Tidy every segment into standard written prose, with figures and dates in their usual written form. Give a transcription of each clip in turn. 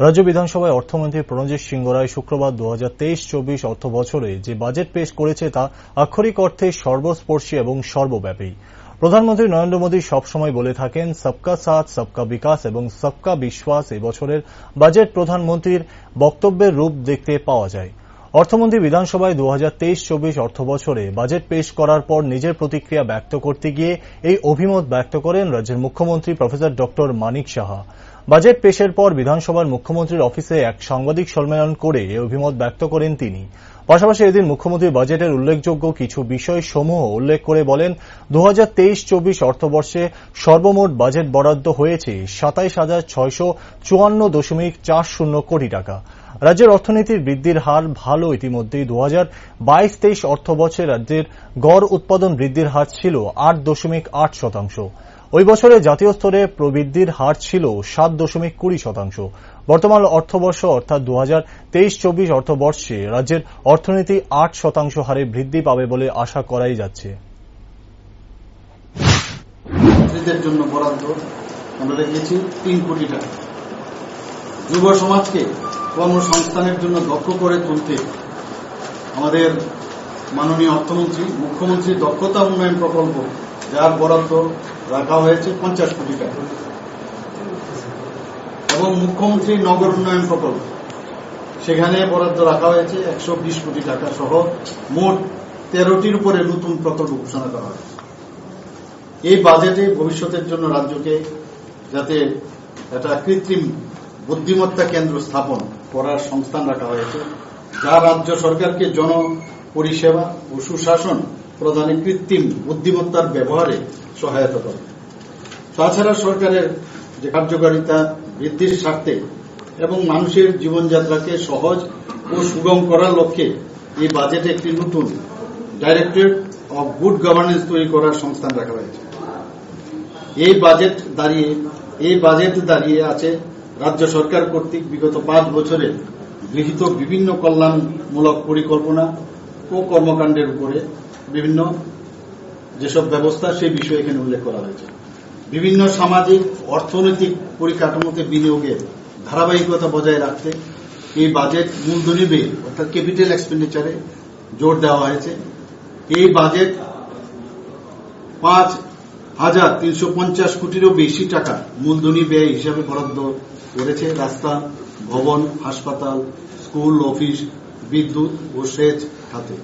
রাজ্য বিধানসভায় অর্থমন্ত্রী প্রণজিৎ সিংহ রায় শুক্রবার 2023-24 অর্থ বছরে যে বাজেট পেশ করেছে তা আক্ষরিক অর্থে সর্বস্পর্শী এবং সর্বব্যাপী। প্রধানমন্ত্রী নরেন্দ্র মোদী সবসময় বলে থাকেন সবকা সাথ সবকা বিকাশ এবং সবকা বিশ্বাস। এবছরের বাজেট প্রধানমন্ত্রীর বক্তব্যের রূপ দেখতে পাওয়া যায়। অর্থমন্ত্রী বিধানসভায় 2023-24 অর্থ বছরে বাজেট পেশ করার পর নিজের প্রতিক্রিয়া ব্যক্ত করতে গিয়ে এই অভিমত ব্যক্ত করেন রাজ্যের মুখ্যমন্ত্রী professor doctor Manik Saha. Budget পেশের পর বিধানসভার মুখ্যমন্ত্রীর অফিসে এক সাংবাদিক সম্মেলন করে এই অভিমত ব্যক্ত করেন তিনি। পাশাপাশি এদিন মুখ্যমন্ত্রী বাজেটের উল্লেখযোগ্য কিছু বিষয়সমূহ উল্লেখ করে বলেন, 2023-24 অর্থবর্ষে সর্বমোট বাজেট বরাদ্দ হয়েছে 27,654.40 কোটি টাকা। রাজ্যের অর্থনীতির বৃদ্ধির হার ভালো। ইতিমধ্যেই 2022-23 অর্থবছরে রাজ্যের গড় উৎপাদন বৃদ্ধির হার ছিল 8.8%। ওই বছরে জাতীয় স্তরে প্রবৃদ্ধির হার ছিল 7.20%। বর্তমান অর্থবর্ষ অর্থাৎ 2023-24 অর্থবর্ষে রাজ্যের অর্থনীতি 8% হারে বৃদ্ধি পাবে বলে আশা করাই যাচ্ছে। জন্য বরাদ্দ আমরা রেখেছি 3 কোটি টাকা। যুব সমাজকে কর্মসংস্থানের জন্য দক্ষ করে তুলতে আমাদের মাননীয় অর্থমন্ত্রী মুখ্যমন্ত্রী দক্ষতা উন্নয়ন প্রকল্প, যার বরাদ্দ রাখা হয়েছে 50 কোটি টাকা, এবং মুখ্যমন্ত্রী নগর উন্নয়ন প্রকল্প, সেখানে বরাদ্দ রাখা হয়েছে 120 কোটি টাকা সহ মোট 13টির উপরে নতুন প্রকল্প ঘোষণা করা হয়েছে। এই বাজেটে ভবিষ্যতের জন্য রাজ্যকে যাতে একটা কৃত্রিম বুদ্ধিমত্তা কেন্দ্র স্থাপন করার সংস্থান রাখা হয়েছে, যা রাজ্য সরকারকে জনপরিষেবা ও সুশাসন প্রদানে কৃত্রিম বুদ্ধিমত্তার ব্যবহারে সহায়তা করে। তাছাড়া সরকারের যে কার্যকারিতা বৃদ্ধির স্বার্থে এবং মানুষের জীবনযাত্রাকে সহজ ও সুগম করার লক্ষ্যে এই বাজেটে একটি নতুন ডাইরেক্টরেট অব গুড গভর্নেন্স তৈরি করার সংস্থান রাখা হয়েছে। এই বাজেট দাঁড়িয়ে আছে রাজ্য সরকার কর্তৃক বিগত 5 বছরে গৃহীত বিভিন্ন কল্যাণমূলক পরিকল্পনা ও কর্মকাণ্ডের উপরে বিভিন্ন যেসব ব্যবস্থা সেই বিষয়ে এখানে উল্লেখ করা হয়েছে। বিভিন্ন সামাজিক অর্থনৈতিক পরিকাঠামোতে বিনিয়োগের ধারাবাহিকতা বজায় রাখতে এই বাজেট মূলধনী ব্যয় অর্থাৎ ক্যাপিটাল এক্সপেন্ডিচারে জোর দেওয়া হয়েছে। এই বাজেট 5,350 কোটিরও বেশি টাকা মূলধনী ব্যয় হিসাবে বরাদ্দ করেছে রাস্তা, ভবন, হাসপাতাল, স্কুল, অফিস, বিদ্যুৎ ও সেচ খাতে।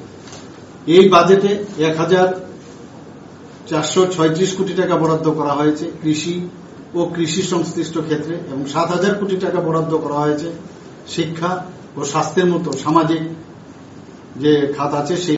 এই বাজেটে 1,436 কোটি টাকা বরাদ্দ করা হয়েছে কৃষি ও কৃষি সংশ্লিষ্ট ক্ষেত্রে এবং 7,000 কোটি টাকা বরাদ্দ করা হয়েছে শিক্ষা ও স্বাস্থ্যের মতো সামাজিক যে খাত আছে সেই